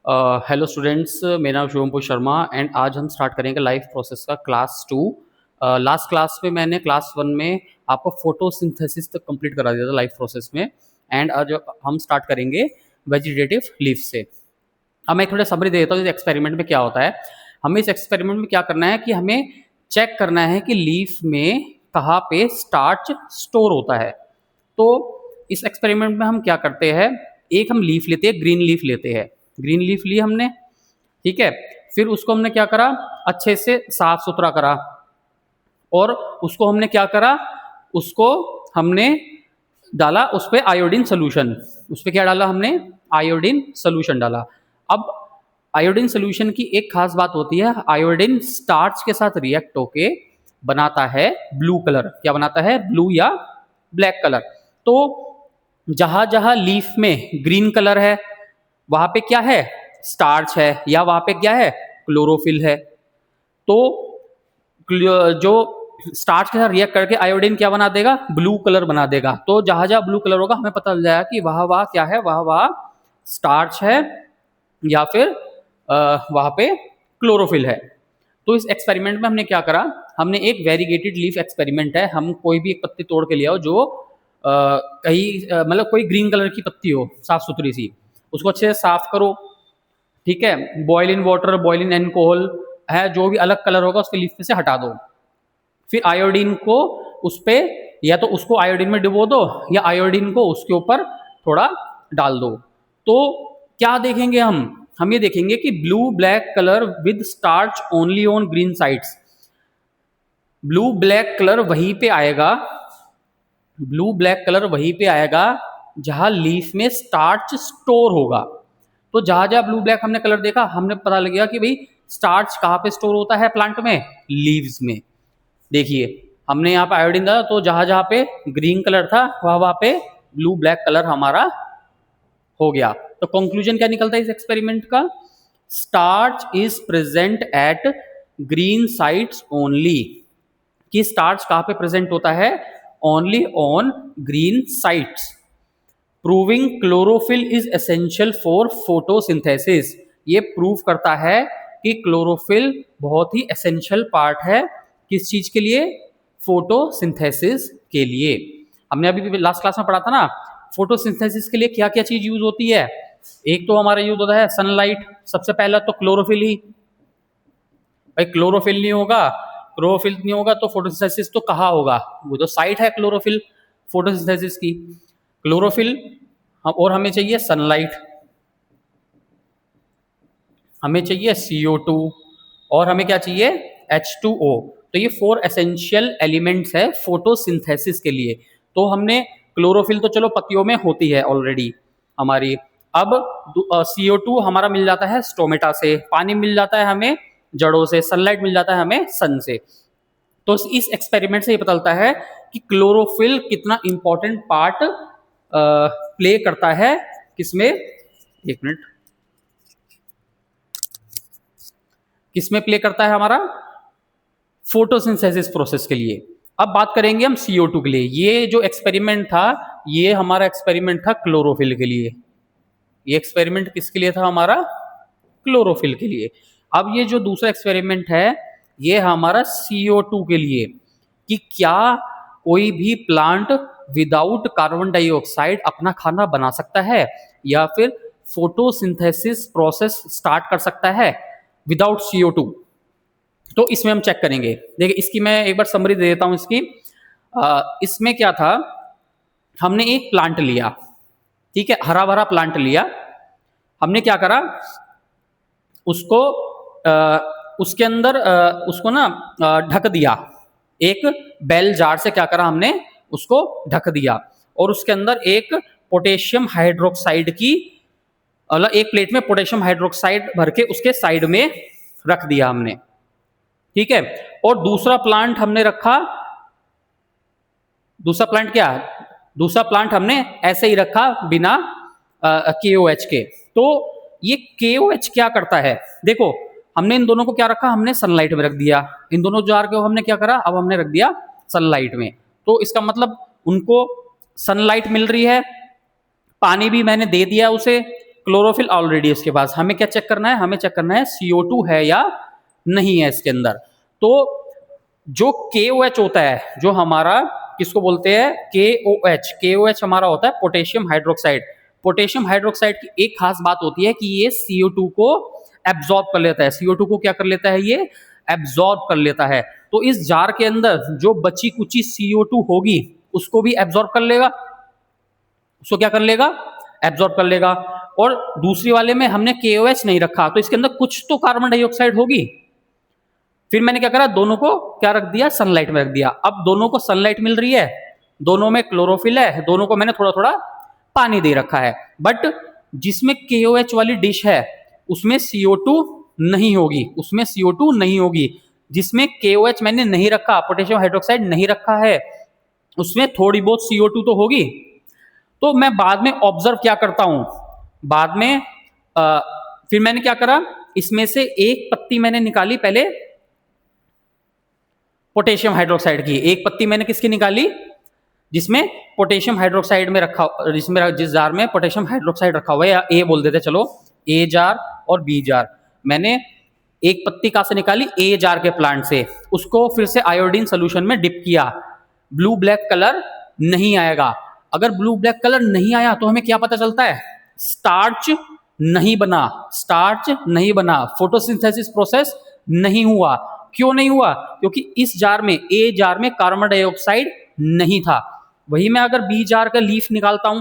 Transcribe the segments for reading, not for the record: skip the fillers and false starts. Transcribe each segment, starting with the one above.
Hello students, मेरा नाम शिवमपुर Sharma and आज हम स्टार्ट करेंगे लाइफ प्रोसेस का क्लास 2। लास्ट क्लास में मैंने क्लास 1 में आपको फोटोसिंथेसिस तक कंप्लीट करा दिया था लाइफ प्रोसेस में। एंड आज हम स्टार्ट करेंगे वेजिटेटिव लीफ से। अब मैं थोड़ा समरी दे देता हूँ इस एक्सपेरिमेंट में क्या होता है। हमें इस एक्सपेरिमेंट में क्या करना है कि हमें चेक करना है कि लीफ में कहाँ पे स्टार्च स्टोर होता है। तो इस एक्सपेरिमेंट में हम क्या करते हैं, एक हम लीफ लेते हैं, ग्रीन लीफ लेते हैं। ग्रीन लीफ ली हमने, ठीक है। फिर उसको हमने क्या करा, अच्छे से साफ सुथरा करा और उसको हमने क्या करा, उसको हमने डाला उस पर आयोडीन सोल्यूशन। उस पर क्या डाला हमने, आयोडीन सोल्यूशन डाला। अब आयोडीन सोल्यूशन की एक खास बात होती है, आयोडीन स्टार्च के साथ रिएक्ट होके बनाता है ब्लू कलर। क्या बनाता है, ब्लू या ब्लैक कलर। तो जहां जहां लीफ में ग्रीन कलर है वहां पे क्या है, स्टार्च है, या वहां पे क्या है, क्लोरोफिल है। तो जो स्टार्च के साथ रिएक्ट करके आयोडीन क्या बना देगा, ब्लू कलर बना देगा। तो जहां जहां ब्लू कलर होगा हमें पता चल जाएगा कि वहां वहां क्या है, वहां वहां स्टार्च है या फिर वहां पे क्लोरोफिल है। तो इस एक्सपेरिमेंट में हमने क्या करा, हमने एक वेरीगेटेड लीफ एक्सपेरिमेंट है। हम कोई भी एक पत्ती तोड़ के ले आओ जो कहीं मतलब कोई ग्रीन कलर की पत्ती हो साफ सुथरी सी, उसको अच्छे से साफ करो, ठीक है। Boil in water, boil in alcohol है, जो भी अलग कलर होगा उसके लीफ में से हटा दो। फिर आयोडीन को उस पे, या तो उसको आयोडीन में डुबो दो या आयोडीन को उसके ऊपर थोड़ा डाल दो। तो क्या देखेंगे हम ये देखेंगे कि blue black colour with starch only on green sides. Blue black colour वहीं पे आएगा, ब्लू ब्लैक कलर वहीं पे आएगा जहां लीफ में स्टार्च स्टोर होगा। तो जहां जहां ब्लू ब्लैक हमने कलर देखा, हमने पता लग गया कि भाई स्टार्च कहाँ पे स्टोर होता है प्लांट में, लीव्स में। देखिए हमने यहाँ पे आयोडीन डाला तो जहां जहां पे ग्रीन कलर था वहां वहां पे ब्लू ब्लैक कलर हमारा हो गया। तो कंक्लूजन क्या निकलता है इस एक्सपेरिमेंट का, starch is present at green sites only. कि स्टार्च कहाँ पे प्रेजेंट होता है, only on green sites. Proving chlorophyll is essential for photosynthesis. ये प्रूव करता है कि क्लोरोफिल बहुत ही एसेंशियल पार्ट है किस चीज के लिए, फोटोसिंथेसिस के लिए। हमने अभी लास्ट क्लास में पढ़ा था ना, फोटोसिंथेसिस के लिए क्या क्या चीज यूज होती है। एक तो हमारा यूज होता है सनलाइट, सबसे पहला तो क्लोरोफिल ही। भाई क्लोरोफिल नहीं होगा, क्लोरोफिल नहीं होगा तो फोटोसिंथेसिस तो कहाँ होगा, वो तो साइट है क्लोरोफिल फोटोसिंथेसिस की। क्लोरोफिल और हमें चाहिए सनलाइट, हमें चाहिए CO2 और हमें क्या चाहिए, H2O। तो ये 4 एसेंशियल एलिमेंट्स है फोटोसिंथेसिस के लिए। तो हमने क्लोरोफिल तो चलो पत्तियों में होती है ऑलरेडी हमारी। अब CO2 हमारा मिल जाता है स्टोमेटा से, पानी मिल जाता है हमें जड़ों से, सनलाइट मिल जाता है हमें सन से। तो इस एक्सपेरिमेंट से ये पता चलता है कि क्लोरोफिल कितना इंपॉर्टेंट पार्ट प्ले करता है किसमें, एक मिनट, किसमें प्ले करता है हमारा, फोटोसिंथेसिस प्रोसेस के लिए। अब बात करेंगे हम CO2 के लिए। ये जो एक्सपेरिमेंट था, ये हमारा एक्सपेरिमेंट था क्लोरोफिल के लिए। ये एक्सपेरिमेंट किसके लिए था हमारा, क्लोरोफिल के लिए। अब ये जो दूसरा एक्सपेरिमेंट है ये हमारा CO2 के लिए, कि क्या कोई भी प्लांट विदाउट कार्बन डाइऑक्साइड अपना खाना बना सकता है या फिर फोटोसिंथेसिस प्रोसेस स्टार्ट कर सकता है विदाउट CO2। तो इसमें हम चेक करेंगे। देखिए इसकी मैं एक बार समरी दे देता हूं इसकी। इसमें क्या था, हमने एक प्लांट लिया, ठीक है, हरा भरा प्लांट लिया। हमने क्या करा, उसको उसके अंदर उसको ना ढक दिया, एक बेल जार से क्या करा हमने, उसको ढक दिया और उसके अंदर एक पोटेशियम हाइड्रोक्साइड की, एक प्लेट में पोटेशियम हाइड्रोक्साइड भर के उसके साइड में रख दिया हमने, ठीक है। और दूसरा प्लांट हमने रखा, दूसरा प्लांट क्या, दूसरा प्लांट हमने ऐसे ही रखा बिना KOH के। तो ये KOH क्या करता है, देखो हमने इन दोनों को क्या रखा, हमने सनलाइट में रख दिया। इन दोनों जार को हमने क्या करा, अब हमने रख दिया सनलाइट में। तो इसका मतलब उनको सनलाइट मिल रही है, पानी भी मैंने दे दिया उसे, क्लोरोफिल ऑलरेडी उसके पास, हमें क्या चेक करना है, हमें चेक करना है CO2 है या नहीं है इसके अंदर। तो जो KOH होता है, जो हमारा किसको बोलते हैं, KOH हमारा होता है पोटेशियम हाइड्रोक्साइड। पोटेशियम हाइड्रोक्साइड की एक खास बात होती है कि ये CO2 को एब्जॉर्ब कर लेता है। CO2 को क्या कर लेता है, ये एब्जॉर्ब कर लेता है। तो इस जार के अंदर जो बची कुची CO2 होगी उसको भी एब्जॉर्ब कर लेगा, उसको क्या कर लेगा, एब्जॉर्ब कर लेगा। और दूसरी वाले में हमने KOH नहीं रखा, तो इसके अंदर कुछ तो कार्बन डाइऑक्साइड होगी। फिर मैंने क्या करा, दोनों को क्या रख दिया, सनलाइट में रख दिया। अब दोनों को सनलाइट मिल रही है, दोनों में क्लोरोफिल है, दोनों को मैंने थोड़ा थोड़ा पानी दे रखा है। बट जिसमें KOH वाली डिश है उसमें CO2 नहीं होगी, उसमें CO2 नहीं होगी। जिसमें KOH मैंने नहीं रखा, पोटेशियम हाइड्रोक्साइड नहीं रखा है, उसमें थोड़ी बहुत CO2 तो होगी। तो मैं बाद में ऑब्जर्व क्या करता हूं, बाद में फिर मैंने क्या करा, इसमें से एक पत्ती मैंने निकाली पहले पोटेशियम हाइड्रोक्साइड की, एक पत्ती मैंने किसकी निकाली, जिसमें पोटेशियम हाइड्रोक्साइड में रखा, जिस जार में पोटेशियम हाइड्रोक्साइड रखा हुआ है, या ए बोल देते चलो, A जार और B जार। मैंने एक पत्ती कहां से निकाली, A जार के प्लांट से, उसको फिर से आयोडीन सोल्यूशन में डिप किया। ब्लू ब्लैक कलर नहीं आएगा। अगर ब्लू ब्लैक कलर नहीं आया तो हमें क्या पता चलता है, स्टार्च नहीं बना, स्टार्च नहीं बना, फोटोसिंथेसिस प्रोसेस नहीं हुआ। क्यों नहीं हुआ, क्योंकि इस जार में, A जार में कार्बन डाइऑक्साइड नहीं था। वही मैं अगर B जार का लीफ निकालता हूं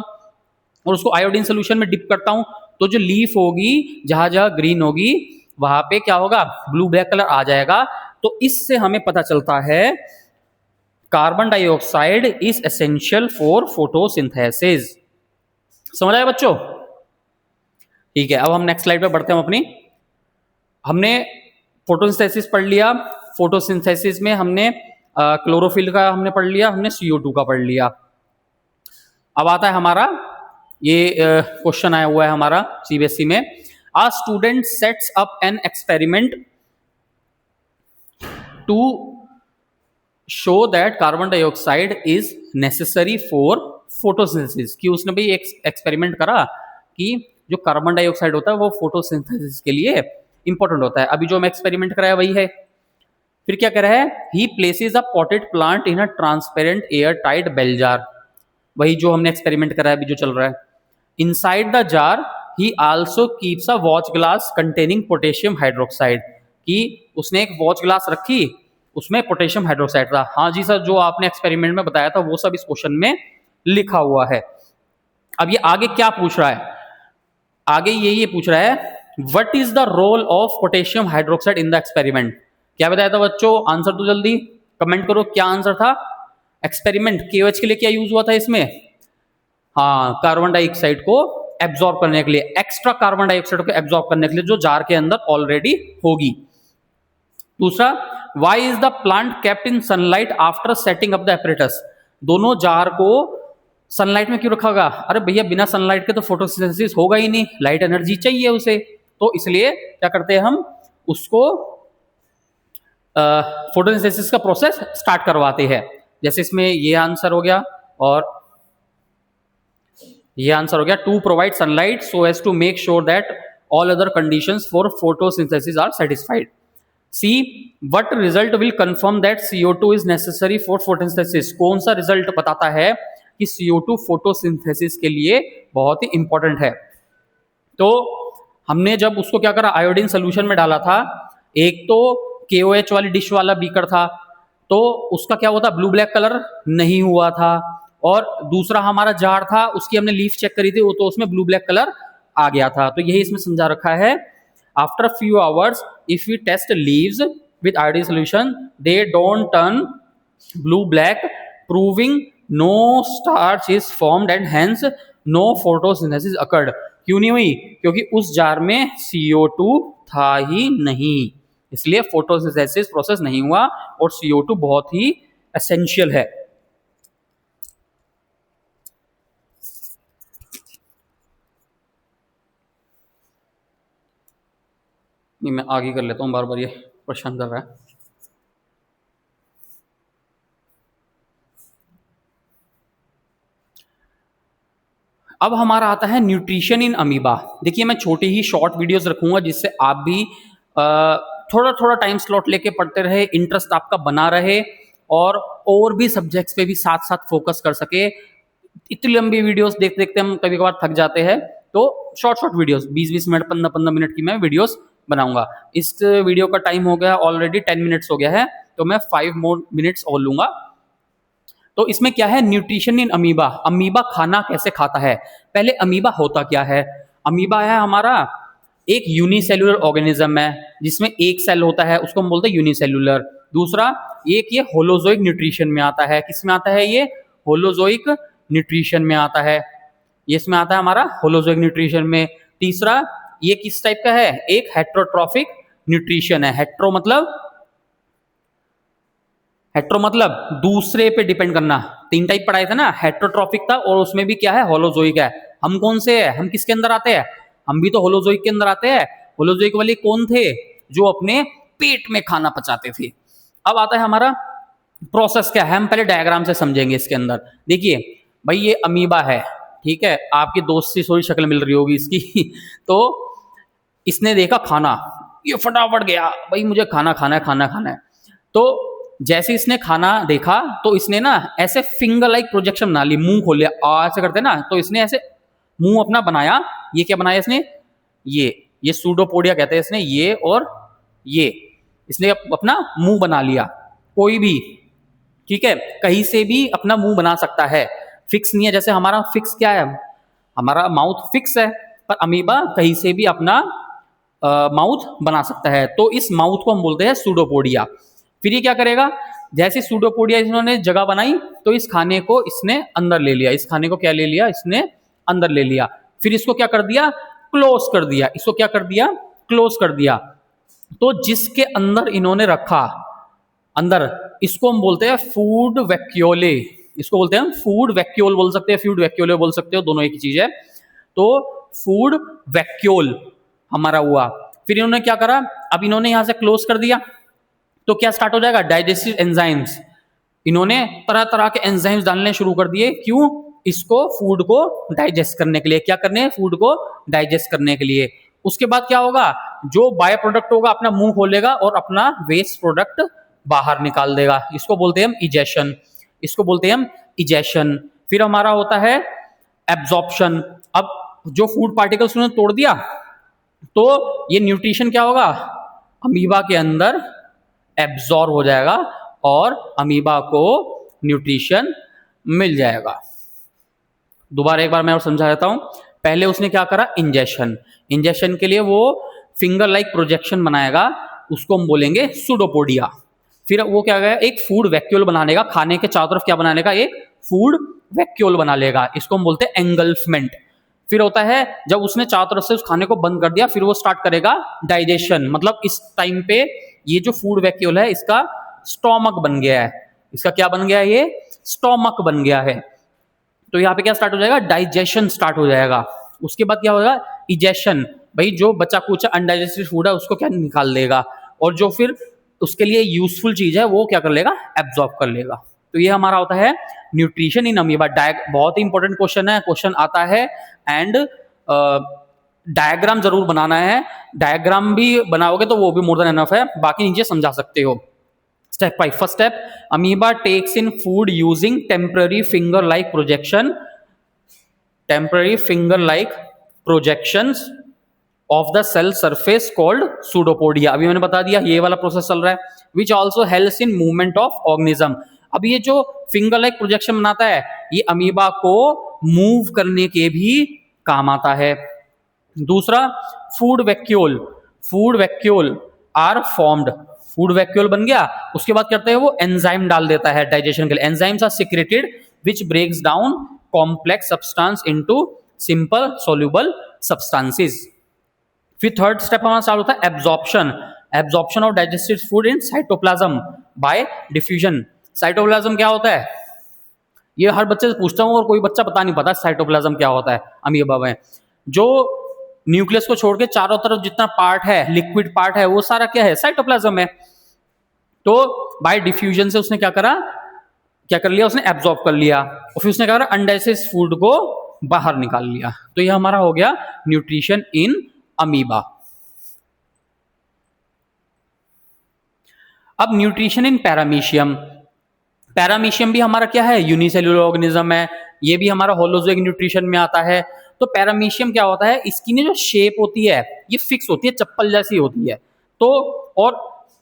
और उसको आयोडीन सोल्यूशन में डिप करता हूं, तो जो लीफ होगी, जहां जहां ग्रीन होगी वहां पे क्या होगा, ब्लू ब्लैक कलर आ जाएगा। तो इससे हमें पता चलता है carbon dioxide is essential for photosynthesis. समझ आया बच्चों? ठीक है, अब हम नेक्स्ट स्लाइड पे बढ़ते हैं। हमने फोटोसिंथेसिस पढ़ लिया। फोटोसिंथेसिस में हमने क्लोरोफिल का हमने पढ़ लिया, हमने CO2 का पढ़ लिया। अब आता है हमारा ये क्वेश्चन आया हुआ है हमारा CBSE में। A student sets up an experiment to show that carbon dioxide is necessary for photosynthesis. कि उसने भी एक एक्सपेरिमेंट करा कि जो कार्बन डाइऑक्साइड होता है वो फोटोसिंथेसिस के लिए इंपॉर्टेंट होता है। अभी जो मैं एक्सपेरिमेंट कराया वही है। फिर क्या कर रहा है, he places a potted plant in a transparent airtight bell jar. वही जो हमने एक्सपेरिमेंट कराया अभी जो चल रहा है। Inside the jar he also keeps a watch glass containing potassium hydroxide. कि उसने एक वॉच ग्लास रखी, उसमें पोटेशियम हाइड्रोक्साइड था। हाँ जी सर, जो आपने एक्सपेरिमेंट में बताया था वो सब इस क्वेश्चन में लिखा हुआ है। अब ये आगे क्या पूछ रहा है, आगे ये पूछ रहा है what is the role of potassium hydroxide in the experiment. क्या बताया था बच्चों, आंसर तो जल्दी कमेंट करो, क्या आंसर था। एक्सपेरिमेंट KOH के लिए क्या यूज हुआ था इसमें, हाँ, कार्बन डाइऑक्साइड को एब्जॉर्ब करने के लिए, एक्स्ट्रा कार्बन डाइऑक्साइड को एब्जॉर्ब करने के लिए जो जार के अंदर ऑलरेडी होगी। दूसरा, why is the plant kept in sunlight after setting up the apparatus. दोनों जार को सनलाइट में क्यों रखा होगा, अरे भैया बिना सनलाइट के तो फोटोसिंथेसिस होगा ही नहीं, लाइट एनर्जी चाहिए उसे। तो इसलिए क्या करते हैं हम, उसको फोटोसिंथेसिस का प्रोसेस स्टार्ट करवाते हैं। जैसे इसमें ये आंसर हो गया और ये आंसर हो गया, to provide sunlight so as to make sure that all other conditions for photosynthesis are satisfied. See, what result will confirm that CO2 is necessary for photosynthesis. कौन सा रिजल्ट बताता है कि CO2 फोटोसिंथेसिस के लिए बहुत ही इंपॉर्टेंट है। तो हमने जब उसको क्या करा, आयोडीन सोल्यूशन में डाला था, एक तो KOH वाली डिश वाला बीकर था, तो उसका क्या हुआ था, ब्लू ब्लैक कलर नहीं हुआ था। और दूसरा हमारा जार था, उसकी हमने लीफ चेक करी थी, वो तो उसमें ब्लू ब्लैक कलर आ गया था। तो यही इसमें समझा रखा है, after few hours if we test leaves with iodine solution they don't turn blue black, proving no starch is formed and hence no photosynthesis occurred. क्यों नहीं हुई, क्योंकि उस जार में CO2 था ही नहीं, इसलिए फोटोसिंथेसिस प्रोसेस नहीं हुआ। और CO2 बहुत ही एसेंशियल है। नहीं, मैं आगे कर लेता हूँ, बार बार ये परेशान कर रहा है। अब हमारा आता है न्यूट्रिशन इन अमीबा। देखिए मैं छोटी ही शॉर्ट वीडियोस रखूंगा जिससे आप भी थोड़ा थोड़ा टाइम स्लॉट लेके पढ़ते रहे, इंटरेस्ट आपका बना रहे और भी सब्जेक्ट्स पे भी साथ साथ फोकस कर सके। इतनी लंबी वीडियोस देखते देखते हम कभी कभार थक जाते हैं, तो short short videos 20-20 minute 15-15 minute की मैं वीडियोस बनाऊंगा। इस वीडियो का टाइम हो गया ऑलरेडी 10 मिनट्स हो गया है, तो मैं 5 मोर मिनट्स और लूंगा। तो इसमें क्या है, न्यूट्रिशन इन अमीबा। अमीबा खाना कैसे खाता है। पहले अमीबा होता क्या है। अमीबा है हमारा एक यूनिसेल्युलर ऑर्गेनिज्म है जिसमें एक सेल होता है, उसको हम बोलते हैं यूनिसेल्युलर। दूसरा एक ये होलोजोइक न्यूट्रिशन में आता है। किस में आता है ये, होलोजोइक न्यूट्रिशन में आता है, ये इसमें आता है हमारा होलोजोइक न्यूट्रिशन में। तीसरा ये किस टाइप का है, एक हेट्रोट्रॉफिक न्यूट्रिशन है। हेट्रो मतलब दूसरे पे डिपेंड करना। 3 टाइप पढ़ाए थे ना, हेट्रोट्रॉफिक था और उसमें भी क्या है, होलोजोइक है। हम कौन से है, हम किसके अंदर आते हैं, हम भी तो होलोजोइक के अंदर आते हैं। होलोजोइक वाले कौन थे, जो अपने पेट में खाना पचाते थे। अब आता है हमारा प्रोसेस क्या है, हम पहले डायग्राम से समझेंगे इसके अंदर। देखिए भाई ये अमीबा है, ठीक है, आपके दोस्त से थोड़ी शक्ल मिल रही होगी इसकी तो इसने देखा खाना, ये फटाफट गया, भाई मुझे खाना खाना है, खाना खाना है। तो जैसे इसने खाना देखा तो इसने ना ऐसे फिंगर लाइक प्रोजेक्शन बना ली, मुंह खोल लिया, ऐसे करते ना, तो इसने ऐसे मुंह अपना बनाया। ये क्या बनाया इसने, ये सूडोपोडिया कहते हैं इसने, ये और ये इसने अपना मुंह बना लिया। कोई भी, ठीक है, कहीं से भी अपना मुंह बना सकता है, फिक्स नहीं है। जैसे हमारा फिक्स क्या है, हमारा माउथ फिक्स है, पर अमीबा कहीं से भी अपना माउथ बना सकता है। तो इस माउथ को हम बोलते हैं सूडोपोडिया। फिर ये क्या करेगा, जैसे सूडोपोडिया इन्होंने जगह बनाई तो इस खाने को इसने अंदर ले लिया। इस खाने को क्या ले लिया, इसने अंदर ले लिया। फिर इसको क्या कर दिया, क्लोज कर दिया। इसको क्या कर दिया, क्लोज कर दिया। तो जिसके अंदर इन्होंने रखा, अंदर, इसको हम बोलते हैं फूड वैक्यूले। इसको बोलते हैं फूड वैक्यूल बोल सकते हैं, फूड वैक्यूले बोल सकते हो, दोनों एक ही चीज है। तो फूड वैक्यूल हमारा हुआ। फिर इन्होंने क्या करा, अब इन्होंने यहां से क्लोज कर दिया तो क्या स्टार्ट हो जाएगा, डाइजेस्टिव एंजाइम्स। इन्होंने तरह तरह के एंजाइम्स डालने शुरू कर दिए। क्यों, इसको फूड को डाइजेस्ट करने के लिए। क्या करने, फूड को डाइजेस्ट करने के लिए। उसके बाद क्या होगा, जो बाय प्रोडक्ट होगा अपना मुंह खोलेगा और अपना वेस्ट प्रोडक्ट बाहर निकाल देगा। इसको बोलते हैं हम इजेशन, इसको बोलते हैं हम इजेशन। फिर हमारा होता है एब्जॉर्प्शन। अब जो फूड पार्टिकल्स उन्होंने तोड़ दिया तो ये न्यूट्रिशन क्या होगा, अमीबा के अंदर एब्जॉर्ब हो जाएगा और अमीबा को न्यूट्रिशन मिल जाएगा। दोबारा एक बार मैं और समझा देता हूं। पहले उसने क्या करा, इंजेक्शन। इंजेक्शन के लिए वो फिंगर लाइक प्रोजेक्शन बनाएगा, उसको हम बोलेंगे सूडोपोडिया। फिर वो क्या करेगा, एक फूड वैक्यूल बनाने का, खाने के चारों तरफ क्या बनाने का, एक फूड वैक्यूल बना लेगा। इसको हम बोलते हैं एंगल्फमेंट। फिर होता है जब उसने चारों तरफ से उस खाने को बंद कर दिया, फिर वो स्टार्ट करेगा डाइजेशन। मतलब इस टाइम पे ये जो फूड वैक्यूल है इसका स्टोमक बन गया है। इसका क्या बन गया है, ये स्टोमक बन गया है। तो यहाँ पे क्या स्टार्ट हो जाएगा, डाइजेशन स्टार्ट हो जाएगा। उसके बाद क्या होगा, इजेशन। भाई जो बचा कुचा अनडाइजेस्टेड फूड है उसको क्या निकाल देगा, और जो फिर उसके लिए यूजफुल चीज है वो क्या कर लेगा, एब्जॉर्ब कर लेगा। तो ये हमारा होता है न्यूट्रिशन इन अमीबा। बहुत ही इंपॉर्टेंट क्वेश्चन है, क्वेश्चन आता है। एंड डायग्राम जरूर बनाना है, डायग्राम भी बनाओगे तो वो भी मोर देन एनफ है, बाकी नीचे समझा सकते हो। Step 5, first step, amoeba takes in food using temporary finger like projection, temporary finger like projections of the cell surface called pseudopodia. अभी मैंने बता दिया ये वाला प्रोसेस चल रहा है। Which also helps in movement of organism. अब ये जो फिंगर लाइक प्रोजेक्शन बनाता है ये अमीबा को मूव करने के भी काम आता है। दूसरा food vacuole, food vacuole are formed. Food vacuole बन गया, उसके बाद करते हैं वो एंजाइम डाल देता है डाइजेशन के लिए। Enzymes are secreted which breaks down complex substance into simple soluble substances. फिर थर्ड स्टेप हमारा स्टार्ट होता है absorption. Absorption of digested food in cytoplasm by diffusion. Cytoplasm क्या होता है, ये हर बच्चे से पूछता हूं और कोई बच्चा बता नहीं पाता साइटोप्लाज्म क्या होता है अमीबा में। जो न्यूक्लियस को छोड़ के चारों तरफ जितना पार्ट है, लिक्विड पार्ट है, वो सारा क्या है, साइटोप्लाज्म है। तो बाय डिफ्यूजन से उसने क्या करा, क्या कर लिया, उसने एब्जॉर्ब कर लिया। और फिर उसने क्या करा, अनडाइजेस्टेड फूड को बाहर निकाल लिया। तो ये हमारा हो गया न्यूट्रिशन इन अमीबा। अब न्यूट्रिशन इन पैरामीशियम। पैरामीशियम भी हमारा क्या है, यूनिसेल्युलर ऑर्गेनिज्म है, ये भी हमारा होलोजोइक न्यूट्रिशन में आता है। तो पैरामीशियम क्या होता है, इसकी जो शेप होती है ये फिक्स होती है, चप्पल जैसी होती है। तो और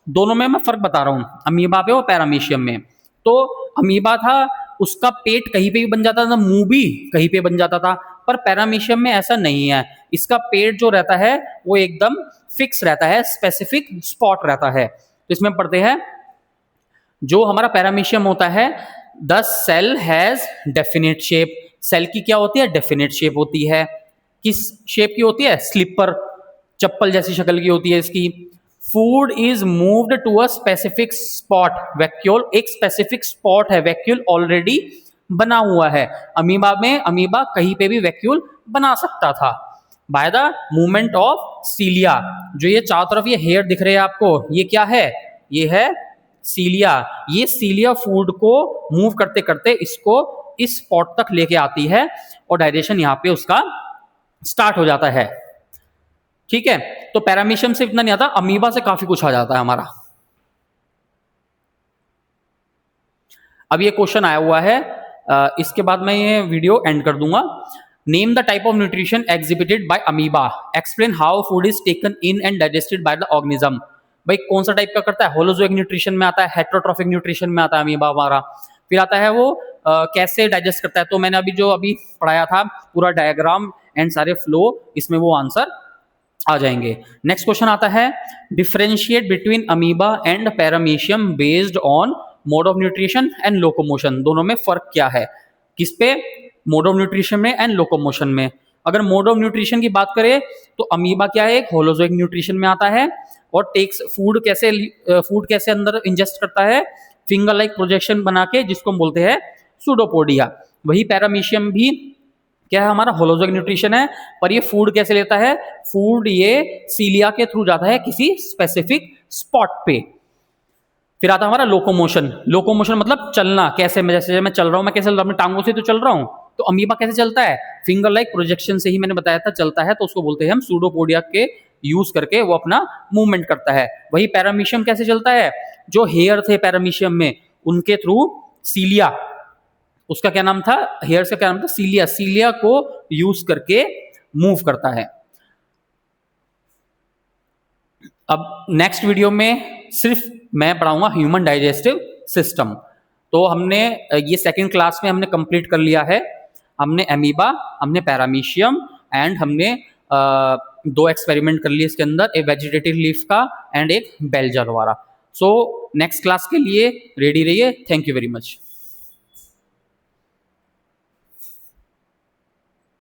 दोनों में मैं फर्क बता रहा हूं, अमीबा पे और पैरामीशियम में। तो अमीबा था, उसका पेट कहीं पे भी बन जाता था, मुंह भी कहीं पे बन जाता था, पर पैरामीशियम में ऐसा नहीं है। इसका पेट जो रहता है वो एकदम फिक्स रहता है, स्पेसिफिक स्पॉट रहता है। तो इसमें पढ़ते हैं, जो हमारा पैरामीशियम होता है, the cell has definite shape. Cell की क्या होती है, डेफिनेट शेप होती है। किस शेप की होती है, स्लीपर, चप्पल जैसी शक्ल की होती है इसकी। Food is moved to a specific spot, vacuole एक स्पेसिफिक स्पॉट है, वैक्यूल ऑलरेडी बना हुआ है। अमीबा में अमीबा कहीं पे भी वैक्यूल बना सकता था बाय द मूवमेंट ऑफ सीलिया। जो ये चारों तरफ ये हेयर दिख रहे हैं आपको, ये क्या है, ये है सीलिया। ये सीलिया फूड को मूव करते करते इसको इस स्पॉट तक लेके आती है और डाइजेशन यहां पे उसका स्टार्ट हो जाता है। ठीक है, तो पैरामीशियम से इतना नहीं आता, अमीबा से काफी कुछ आ जाता है हमारा। अब ये क्वेश्चन आया हुआ है, इसके बाद मैं ये वीडियो एंड कर दूंगा। Name the type of nutrition exhibited by amoeba, explain how food is taken in and digested by the organism. भाई कौन सा टाइप का करता है, होलोजोइक न्यूट्रिशन में आता है, हेटेरोट्रॉफिक न्यूट्रिशन में आता है अमीबा हमारा। फिर आता है वो कैसे डाइजेस्ट करता है। तो मैंने अभी पढ़ाया था पूरा डायग्राम एंड सारे फ्लो, इसमें वो आंसर आ जाएंगे। नेक्स्ट क्वेश्चन आता है, differentiate between amoeba and paramecium based on mode of nutrition and locomotion. दोनों में फर्क क्या है, किस पे, मोड ऑफ न्यूट्रिशन में एंड लोकोमोशन में। अगर मोड ऑफ न्यूट्रिशन की बात करें तो अमीबा क्या है, एक होलोजोइक न्यूट्रिशन में आता है और टेक्स फूड कैसे अंदर इंजेस्ट करता है, फिंगर लाइक प्रोजेक्शन बना के, जिसको हम बोलते हैं सूडोपोडिया। वही पैरामीशियम भी क्या है, हमारा होलोजोइक न्यूट्रिशन है, पर ये फूड कैसे लेता है, फूड ये सीलिया के थ्रू जाता है किसी स्पेसिफिक स्पॉट पे। फिर आता है हमारा लोकोमोशन। लोकोमोशन मतलब चलना, कैसे, मैं जैसे मैं चल रहा हूं, मैं कैसे चल रहा हूं, अपनी टांगों से तो चल रहा हूं। तो अमीबा कैसे चलता है, फिंगर लाइक प्रोजेक्शन से ही मैंने बताया था चलता है, तो उसको बोलते हैं हम सूडोपोडिया के यूज करके वो अपना मूवमेंट करता है। वही पैरामीशियम कैसे चलता है, जो हेयर थे पैरामीशियम में उनके थ्रू सीलिया, उसका क्या नाम था, हेयर का क्या नाम था, सीलिया, सीलिया को यूज करके मूव करता है। अब नेक्स्ट वीडियो में सिर्फ मैं पढ़ाऊंगा ह्यूमन डाइजेस्टिव सिस्टम। तो हमने ये सेकंड क्लास में हमने कंप्लीट कर लिया है। हमने अमीबा, हमने पैरामीशियम एंड हमने दो एक्सपेरिमेंट कर लिए इसके अंदर, एक वेजिटेटिव लीफ का एंड एक बेलजर वाला। सो नेक्स्ट क्लास के लिए रेडी रहिए। Thank you very much.